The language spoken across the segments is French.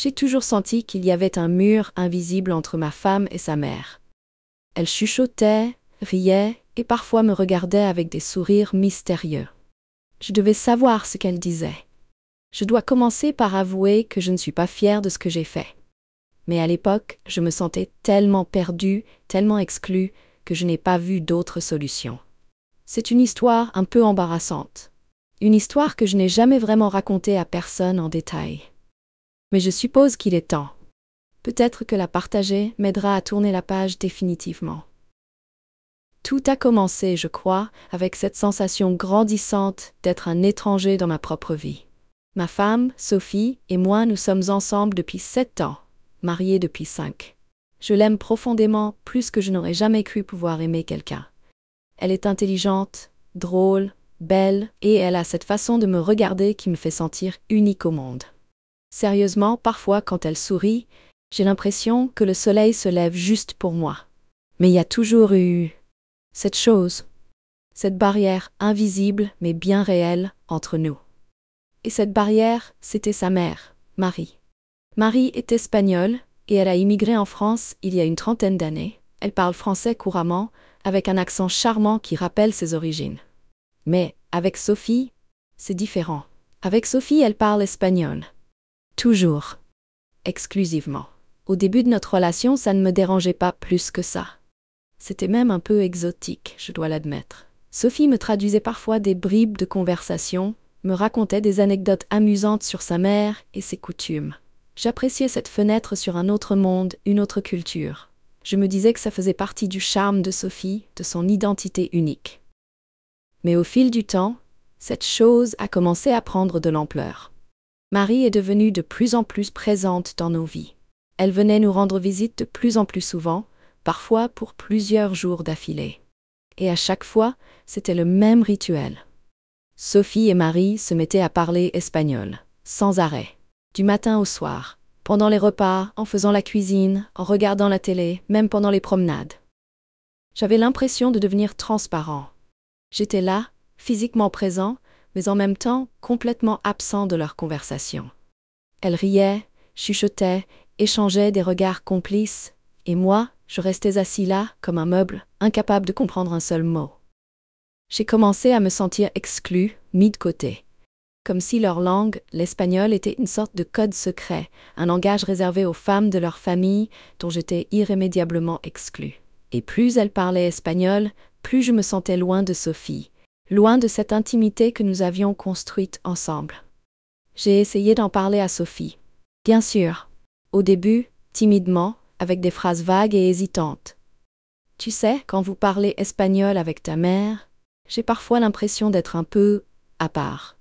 J'ai toujours senti qu'il y avait un mur invisible entre ma femme et sa mère. Elle chuchotait, riait et parfois me regardait avec des sourires mystérieux. Je devais savoir ce qu'elle disait. Je dois commencer par avouer que je ne suis pas fière de ce que j'ai fait. Mais à l'époque, je me sentais tellement perdue, tellement exclue, que je n'ai pas vu d'autre solution. C'est une histoire un peu embarrassante. Une histoire que je n'ai jamais vraiment racontée à personne en détail. Mais je suppose qu'il est temps. Peut-être que la partager m'aidera à tourner la page définitivement. Tout a commencé, je crois, avec cette sensation grandissante d'être un étranger dans ma propre vie. Ma femme, Sophie, et moi, nous sommes ensemble depuis 7 ans, mariés depuis 5. Je l'aime profondément, plus que je n'aurais jamais cru pouvoir aimer quelqu'un. Elle est intelligente, drôle, belle, et elle a cette façon de me regarder qui me fait sentir unique au monde. Sérieusement, parfois quand elle sourit, j'ai l'impression que le soleil se lève juste pour moi. Mais il y a toujours eu cette chose, cette barrière invisible mais bien réelle entre nous. Et cette barrière, c'était sa mère, Marie. Marie est espagnole et elle a immigré en France il y a une 30aine d'années. Elle parle français couramment, avec un accent charmant qui rappelle ses origines. Mais avec Sophie, c'est différent. Avec Sophie, elle parle espagnol. Toujours. Exclusivement. Au début de notre relation, ça ne me dérangeait pas plus que ça. C'était même un peu exotique, je dois l'admettre. Sophie me traduisait parfois des bribes de conversation, me racontait des anecdotes amusantes sur sa mère et ses coutumes. J'appréciais cette fenêtre sur un autre monde, une autre culture. Je me disais que ça faisait partie du charme de Sophie, de son identité unique. Mais au fil du temps, cette chose a commencé à prendre de l'ampleur. Marie est devenue de plus en plus présente dans nos vies. Elle venait nous rendre visite de plus en plus souvent, parfois pour plusieurs jours d'affilée. Et à chaque fois, c'était le même rituel. Sophie et Marie se mettaient à parler espagnol, sans arrêt, du matin au soir, pendant les repas, en faisant la cuisine, en regardant la télé, même pendant les promenades. J'avais l'impression de devenir transparent. J'étais là, physiquement présent, mais en même temps complètement absent de leur conversation. Elles riaient, chuchotaient, échangeaient des regards complices, et moi, je restais assis là, comme un meuble, incapable de comprendre un seul mot. J'ai commencé à me sentir exclue, mis de côté. Comme si leur langue, l'espagnol, était une sorte de code secret, un langage réservé aux femmes de leur famille dont j'étais irrémédiablement exclue. Et plus elles parlaient espagnol, plus je me sentais loin de Sophie, loin de cette intimité que nous avions construite ensemble. J'ai essayé d'en parler à Sophie. Bien sûr. Au début, timidement, avec des phrases vagues et hésitantes. Tu sais, quand vous parlez espagnol avec ta mère, j'ai parfois l'impression d'être un peu à part.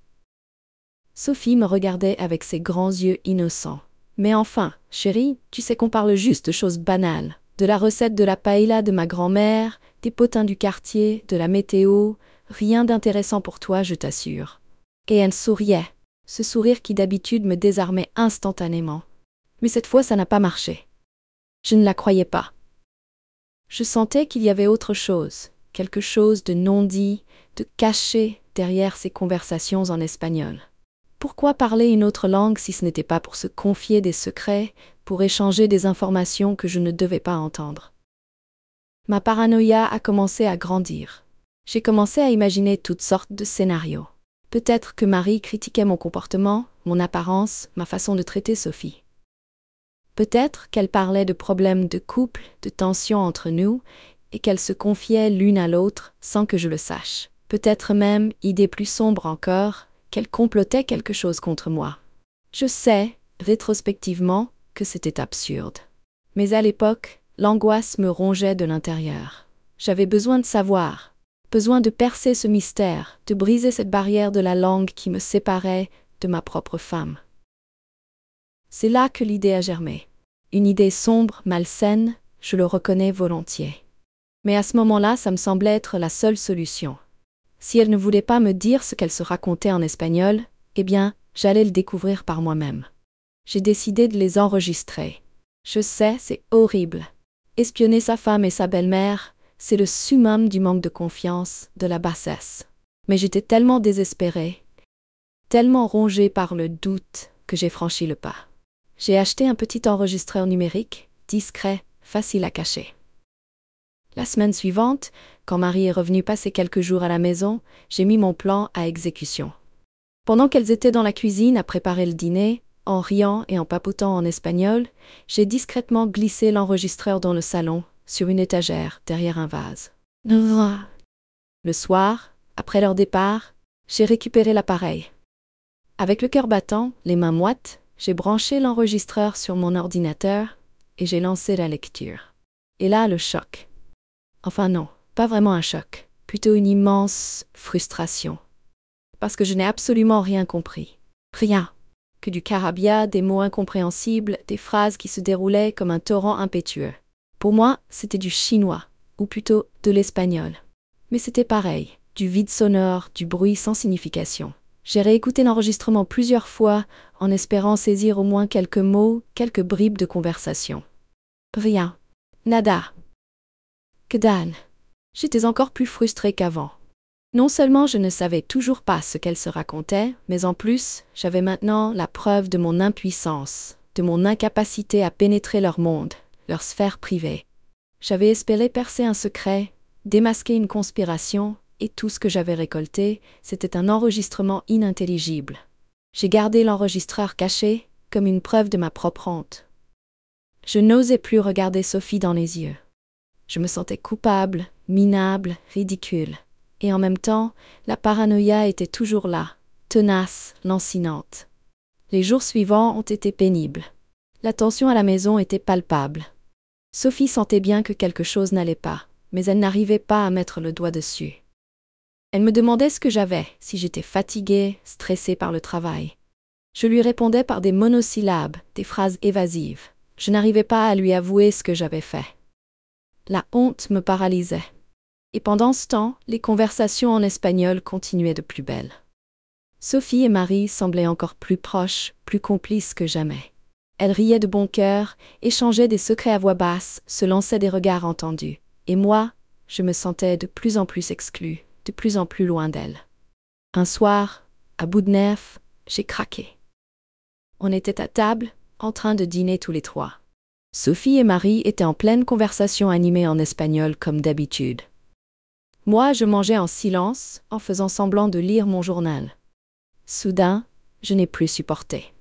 Sophie me regardait avec ses grands yeux innocents. Mais enfin, chérie, tu sais qu'on parle juste de choses banales. De la recette de la paella de ma grand-mère, des potins du quartier, de la météo, rien d'intéressant pour toi, je t'assure. Et elle souriait, ce sourire qui d'habitude me désarmait instantanément. Mais cette fois, ça n'a pas marché. Je ne la croyais pas. Je sentais qu'il y avait autre chose, quelque chose de non dit, de caché derrière ces conversations en espagnol. Pourquoi parler une autre langue si ce n'était pas pour se confier des secrets, pour échanger des informations que je ne devais pas entendre? Ma paranoïa a commencé à grandir. J'ai commencé à imaginer toutes sortes de scénarios. Peut-être que Marie critiquait mon comportement, mon apparence, ma façon de traiter Sophie. Peut-être qu'elle parlait de problèmes de couple, de tensions entre nous, et qu'elle se confiait l'une à l'autre sans que je le sache. Peut-être même, idée plus sombre encore, qu'elle complotait quelque chose contre moi. Je sais, rétrospectivement, que c'était absurde. Mais à l'époque, l'angoisse me rongeait de l'intérieur. J'avais besoin de savoir, besoin de percer ce mystère, de briser cette barrière de la langue qui me séparait de ma propre femme. C'est là que l'idée a germé. Une idée sombre, malsaine, je le reconnais volontiers. Mais à ce moment-là, ça me semblait être la seule solution. Si elle ne voulait pas me dire ce qu'elle se racontait en espagnol, eh bien, j'allais le découvrir par moi-même. J'ai décidé de les enregistrer. Je sais, c'est horrible. Espionner sa femme et sa belle-mère, c'est le summum du manque de confiance, de la bassesse. Mais j'étais tellement désespérée, tellement rongée par le doute, que j'ai franchi le pas. J'ai acheté un petit enregistreur numérique, discret, facile à cacher. La semaine suivante, quand Marie est revenue passer quelques jours à la maison, j'ai mis mon plan à exécution. Pendant qu'elles étaient dans la cuisine à préparer le dîner, en riant et en papotant en espagnol, j'ai discrètement glissé l'enregistreur dans le salon, sur une étagère, derrière un vase. Le soir, après leur départ, j'ai récupéré l'appareil. Avec le cœur battant, les mains moites, j'ai branché l'enregistreur sur mon ordinateur et j'ai lancé la lecture. Et là, le choc. Enfin non, pas vraiment un choc, plutôt une immense frustration. Parce que je n'ai absolument rien compris. Rien. Que du charabia, des mots incompréhensibles, des phrases qui se déroulaient comme un torrent impétueux. Pour moi, c'était du chinois, ou plutôt de l'espagnol. Mais c'était pareil, du vide sonore, du bruit sans signification. J'ai réécouté l'enregistrement plusieurs fois, en espérant saisir au moins quelques mots, quelques bribes de conversation. Rien. Nada. Que dalle. J'étais encore plus frustrée qu'avant. Non seulement je ne savais toujours pas ce qu'elle se racontait, mais en plus, j'avais maintenant la preuve de mon impuissance, de mon incapacité à pénétrer leur monde, leur sphère privée. J'avais espéré percer un secret, démasquer une conspiration, et tout ce que j'avais récolté, c'était un enregistrement inintelligible. J'ai gardé l'enregistreur caché, comme une preuve de ma propre honte. Je n'osais plus regarder Sophie dans les yeux. Je me sentais coupable, minable, ridicule. Et en même temps, la paranoïa était toujours là, tenace, lancinante. Les jours suivants ont été pénibles. La tension à la maison était palpable. Sophie sentait bien que quelque chose n'allait pas, mais elle n'arrivait pas à mettre le doigt dessus. Elle me demandait ce que j'avais, si j'étais fatiguée, stressée par le travail. Je lui répondais par des monosyllabes, des phrases évasives. Je n'arrivais pas à lui avouer ce que j'avais fait. La honte me paralysait. Et pendant ce temps, les conversations en espagnol continuaient de plus belle. Sophie et Marie semblaient encore plus proches, plus complices que jamais. Elles riaient de bon cœur, échangeaient des secrets à voix basse, se lançaient des regards entendus. Et moi, je me sentais de plus en plus exclue, de plus en plus loin d'elles. Un soir, à bout de nerfs, j'ai craqué. On était à table, en train de dîner tous les trois. Sophie et Marie étaient en pleine conversation animée en espagnol comme d'habitude. Moi, je mangeais en silence, en faisant semblant de lire mon journal. Soudain, je n'ai plus supporté.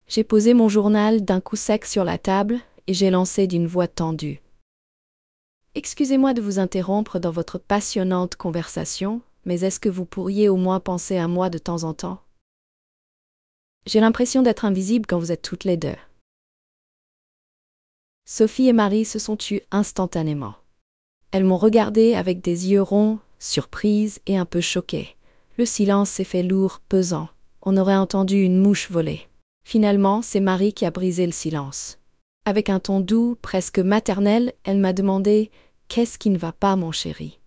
J'ai posé mon journal d'un coup sec sur la table et j'ai lancé d'une voix tendue. Excusez-moi de vous interrompre dans votre passionnante conversation, mais est-ce que vous pourriez au moins penser à moi de temps en temps? J'ai l'impression d'être invisible quand vous êtes toutes les deux. Sophie et Marie se sont tues instantanément. Elles m'ont regardée avec des yeux ronds, surprises et un peu choquées. Le silence s'est fait lourd, pesant. On aurait entendu une mouche voler. Finalement, c'est Marie qui a brisé le silence. Avec un ton doux, presque maternel, elle m'a demandé « Qu'est-ce qui ne va pas, mon chéri?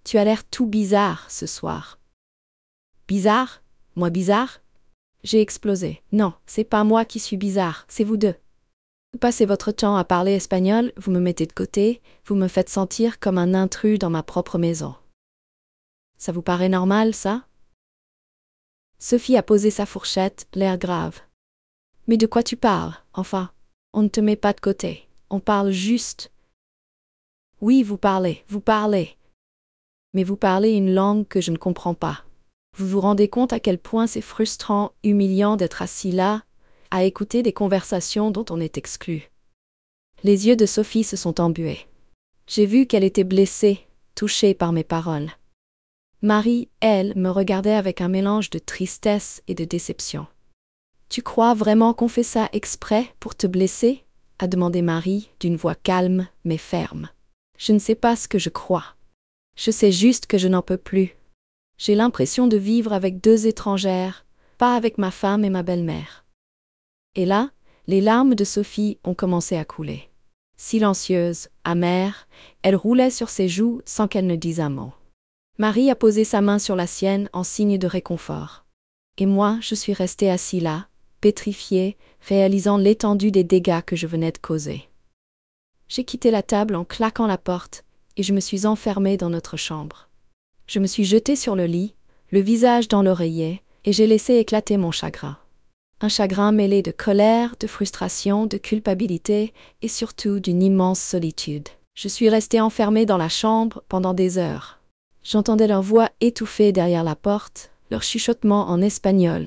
Tu as l'air tout bizarre ce soir. » Bizarre? Moi bizarre? J'ai explosé. Non, c'est pas moi qui suis bizarre, c'est vous deux. Vous passez votre temps à parler espagnol, vous me mettez de côté, vous me faites sentir comme un intrus dans ma propre maison. Ça vous paraît normal, ça? Sophie a posé sa fourchette, l'air grave. Mais de quoi tu parles, enfin? On ne te met pas de côté, on parle juste. Oui, vous parlez. Mais vous parlez une langue que je ne comprends pas. Vous vous rendez compte à quel point c'est frustrant, humiliant d'être assis là, à écouter des conversations dont on est exclu. Les yeux de Sophie se sont embués. J'ai vu qu'elle était blessée, touchée par mes paroles. Marie, elle, me regardait avec un mélange de tristesse et de déception. « Tu crois vraiment qu'on fait ça exprès pour te blesser ?» a demandé Marie d'une voix calme mais ferme. « Je ne sais pas ce que je crois. Je sais juste que je n'en peux plus. J'ai l'impression de vivre avec deux étrangères, pas avec ma femme et ma belle-mère. » Et là, les larmes de Sophie ont commencé à couler. Silencieuse, amère, elle roulait sur ses joues sans qu'elle ne dise un mot. Marie a posé sa main sur la sienne en signe de réconfort. Et moi, je suis restée assis là, pétrifiée, réalisant l'étendue des dégâts que je venais de causer. J'ai quitté la table en claquant la porte, et je me suis enfermée dans notre chambre. Je me suis jetée sur le lit, le visage dans l'oreiller, et j'ai laissé éclater mon chagrin. Un chagrin mêlé de colère, de frustration, de culpabilité et surtout d'une immense solitude. Je suis restée enfermée dans la chambre pendant des heures. J'entendais leur voix étouffée derrière la porte, leur chuchotement en espagnol.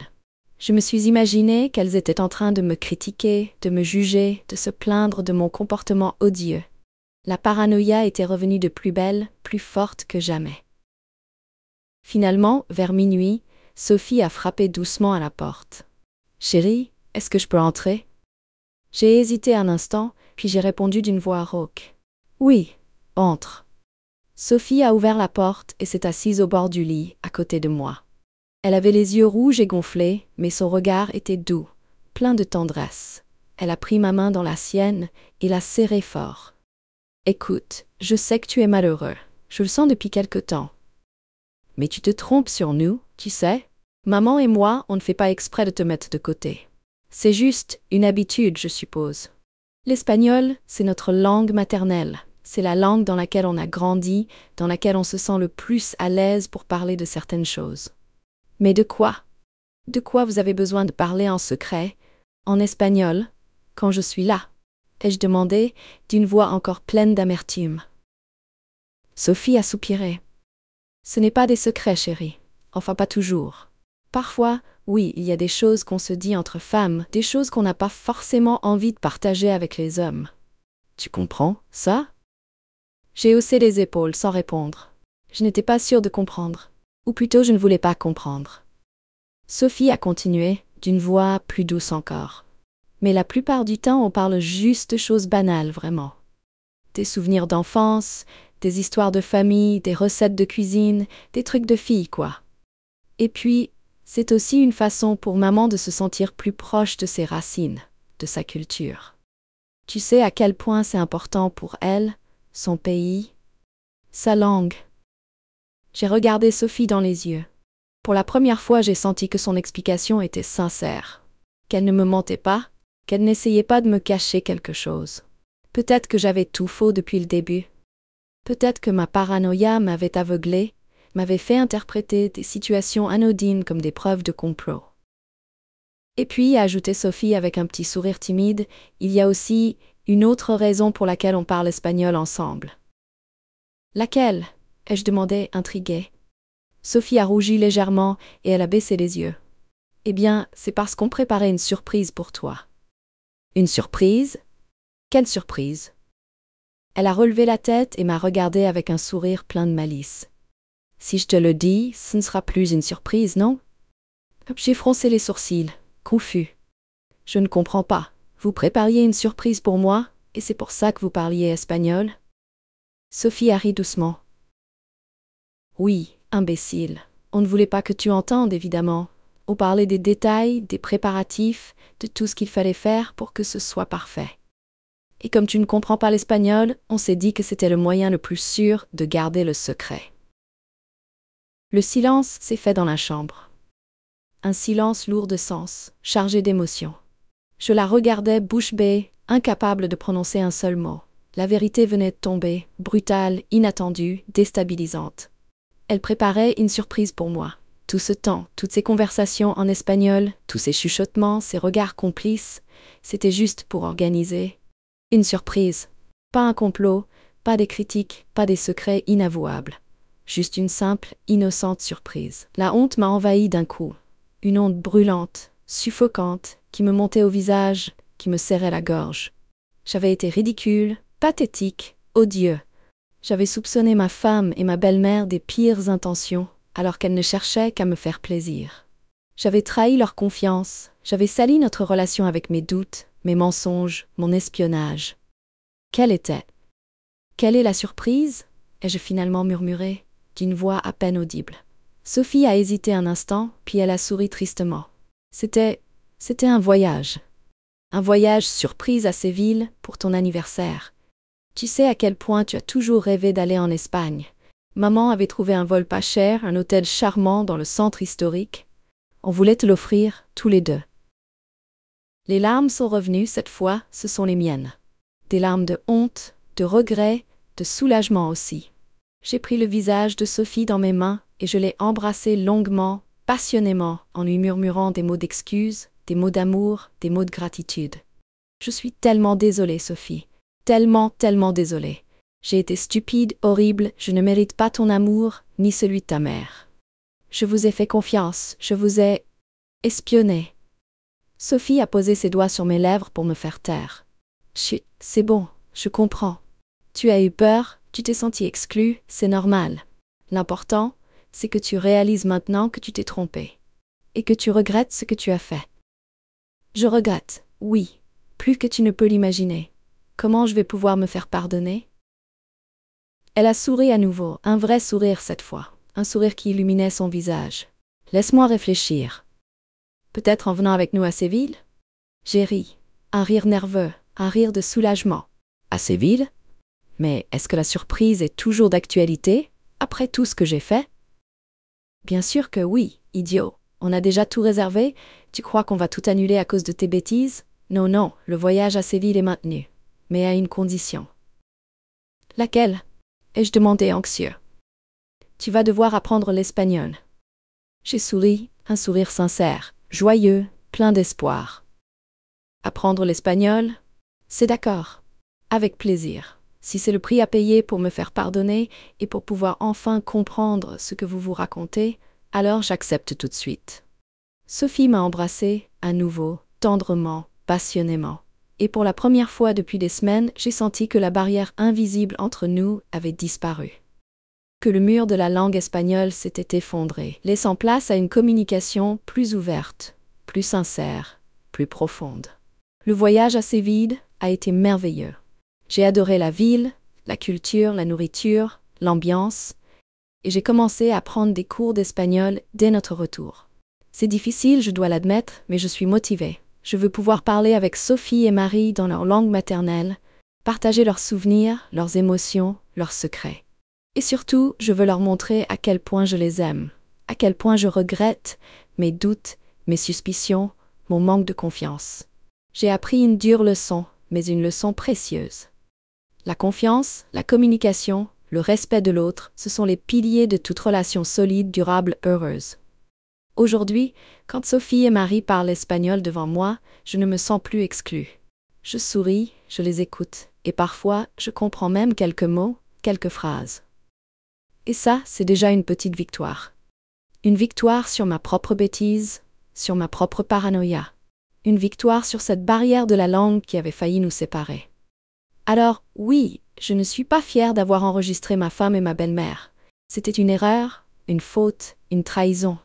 Je me suis imaginé qu'elles étaient en train de me critiquer, de me juger, de se plaindre de mon comportement odieux. La paranoïa était revenue de plus belle, plus forte que jamais. Finalement, vers minuit, Sophie a frappé doucement à la porte. « Chérie, est-ce que je peux entrer ?» J'ai hésité un instant, puis j'ai répondu d'une voix rauque. « Oui, entre. » Sophie a ouvert la porte et s'est assise au bord du lit, à côté de moi. Elle avait les yeux rouges et gonflés, mais son regard était doux, plein de tendresse. Elle a pris ma main dans la sienne et l'a serrée fort. « Écoute, je sais que tu es malheureux. Je le sens depuis quelque temps. Mais tu te trompes sur nous, tu sais. Maman et moi, on ne fait pas exprès de te mettre de côté. C'est juste une habitude, je suppose. L'espagnol, c'est notre langue maternelle. C'est la langue dans laquelle on a grandi, dans laquelle on se sent le plus à l'aise pour parler de certaines choses. Mais de quoi? De quoi vous avez besoin de parler en secret, en espagnol, quand je suis là? Ai-je demandé, d'une voix encore pleine d'amertume. Sophie a soupiré. Ce n'est pas des secrets, chérie. Enfin, pas toujours. Parfois, oui, il y a des choses qu'on se dit entre femmes, des choses qu'on n'a pas forcément envie de partager avec les hommes. Tu comprends, ça? J'ai haussé les épaules sans répondre. Je n'étais pas sûre de comprendre. Ou plutôt, je ne voulais pas comprendre. Sophie a continué, d'une voix plus douce encore. Mais la plupart du temps, on parle juste de choses banales, vraiment. Des souvenirs d'enfance, des histoires de famille, des recettes de cuisine, des trucs de filles, quoi. Et puis, c'est aussi une façon pour maman de se sentir plus proche de ses racines, de sa culture. Tu sais à quel point c'est important pour elle, son pays, sa langue. J'ai regardé Sophie dans les yeux. Pour la première fois, j'ai senti que son explication était sincère, qu'elle ne me mentait pas, qu'elle n'essayait pas de me cacher quelque chose. Peut-être que j'avais tout faux depuis le début. Peut-être que ma paranoïa m'avait aveuglée, m'avait fait interpréter des situations anodines comme des preuves de complot. Et puis, a ajouté Sophie avec un petit sourire timide, il y a aussi une autre raison pour laquelle on parle espagnol ensemble. Laquelle? Ai-je demandé, intriguée. Sophie a rougi légèrement et elle a baissé les yeux. Eh bien, c'est parce qu'on préparait une surprise pour toi. Une surprise? Quelle surprise? Elle a relevé la tête et m'a regardée avec un sourire plein de malice. Si je te le dis, ce ne sera plus une surprise, non? J'ai froncé les sourcils, confus. Je ne comprends pas. Vous prépariez une surprise pour moi, et c'est pour ça que vous parliez espagnol? Sophie a ri doucement. Oui, imbécile. On ne voulait pas que tu entendes, évidemment. On parlait des détails, des préparatifs, de tout ce qu'il fallait faire pour que ce soit parfait. Et comme tu ne comprends pas l'espagnol, on s'est dit que c'était le moyen le plus sûr de garder le secret. Le silence s'est fait dans la chambre. Un silence lourd de sens, chargé d'émotions. Je la regardais bouche bée, incapable de prononcer un seul mot. La vérité venait de tomber, brutale, inattendue, déstabilisante. Elle préparait une surprise pour moi. Tout ce temps, toutes ces conversations en espagnol, tous ces chuchotements, ces regards complices, c'était juste pour organiser une surprise. Pas un complot, pas des critiques, pas des secrets inavouables. Juste une simple, innocente surprise. La honte m'a envahi d'un coup. Une honte brûlante, suffocante, qui me montait au visage, qui me serrait la gorge. J'avais été ridicule, pathétique, odieux. J'avais soupçonné ma femme et ma belle-mère des pires intentions, alors qu'elles ne cherchaient qu'à me faire plaisir. J'avais trahi leur confiance, j'avais sali notre relation avec mes doutes, mes mensonges, mon espionnage. Quelle est la surprise? Ai-je finalement murmuré, d'une voix à peine audible. Sophie a hésité un instant, puis elle a souri tristement. C'était un voyage. Un voyage surprise à Séville pour ton anniversaire. Tu sais à quel point tu as toujours rêvé d'aller en Espagne. Maman avait trouvé un vol pas cher, un hôtel charmant dans le centre historique. On voulait te l'offrir, tous les deux. Les larmes sont revenues, cette fois, ce sont les miennes. Des larmes de honte, de regret, de soulagement aussi. J'ai pris le visage de Sophie dans mes mains et je l'ai embrassée longuement, passionnément, en lui murmurant des mots d'excuse, des mots d'amour, des mots de gratitude. Je suis tellement désolée, Sophie. Tellement, tellement désolée. J'ai été stupide, horrible, je ne mérite pas ton amour, ni celui de ta mère. Je vous ai fait confiance, je vous ai espionné. Sophie a posé ses doigts sur mes lèvres pour me faire taire. Chut, c'est bon, je comprends. Tu as eu peur, tu t'es senti exclu, c'est normal. L'important, c'est que tu réalises maintenant que tu t'es trompé. Et que tu regrettes ce que tu as fait. Je regrette, oui, plus que tu ne peux l'imaginer. Comment je vais pouvoir me faire pardonner? Elle a souri à nouveau, un vrai sourire cette fois, un sourire qui illuminait son visage. Laisse-moi réfléchir. Peut-être en venant avec nous à Séville? J'ai ri. Un rire nerveux, un rire de soulagement. À Séville? Mais est-ce que la surprise est toujours d'actualité, après tout ce que j'ai fait? Bien sûr que oui, idiot. On a déjà tout réservé? Tu crois qu'on va tout annuler à cause de tes bêtises? Non, non, le voyage à Séville est maintenu. Mais à une condition. Laquelle? Ai-je demandé anxieux. Tu vas devoir apprendre l'espagnol. J'ai souri, un sourire sincère, joyeux, plein d'espoir. Apprendre l'espagnol? C'est d'accord. Avec plaisir. Si c'est le prix à payer pour me faire pardonner et pour pouvoir enfin comprendre ce que vous vous racontez, alors j'accepte tout de suite. Sophie m'a embrassée, à nouveau, tendrement, passionnément. Et pour la première fois depuis des semaines, j'ai senti que la barrière invisible entre nous avait disparu. Que le mur de la langue espagnole s'était effondré, laissant place à une communication plus ouverte, plus sincère, plus profonde. Le voyage à Séville a été merveilleux. J'ai adoré la ville, la culture, la nourriture, l'ambiance, et j'ai commencé à prendre des cours d'espagnol dès notre retour. C'est difficile, je dois l'admettre, mais je suis motivée. Je veux pouvoir parler avec Sophie et Marie dans leur langue maternelle, partager leurs souvenirs, leurs émotions, leurs secrets. Et surtout, je veux leur montrer à quel point je les aime, à quel point je regrette mes doutes, mes suspicions, mon manque de confiance. J'ai appris une dure leçon, mais une leçon précieuse. La confiance, la communication, le respect de l'autre, ce sont les piliers de toute relation solide, durable, heureuse. Aujourd'hui, quand Sophie et Marie parlent espagnol devant moi, je ne me sens plus exclue. Je souris, je les écoute, et parfois, je comprends même quelques mots, quelques phrases. Et ça, c'est déjà une petite victoire. Une victoire sur ma propre bêtise, sur ma propre paranoïa. Une victoire sur cette barrière de la langue qui avait failli nous séparer. Alors, oui, je ne suis pas fière d'avoir enregistré ma femme et ma belle-mère. C'était une erreur, une faute, une trahison.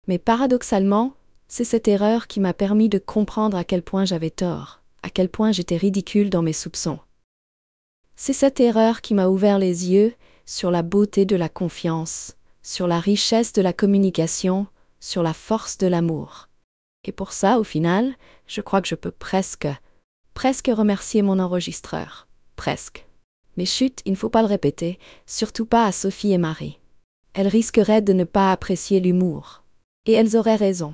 Mais paradoxalement, c'est cette erreur qui m'a permis de comprendre à quel point j'avais tort, à quel point j'étais ridicule dans mes soupçons. C'est cette erreur qui m'a ouvert les yeux sur la beauté de la confiance, sur la richesse de la communication, sur la force de l'amour. Et pour ça, au final, je crois que je peux presque remercier mon enregistreur. Presque. Mais chut, il ne faut pas le répéter, surtout pas à Sophie et Marie. Elles risqueraient de ne pas apprécier l'humour. Et elles auraient raison.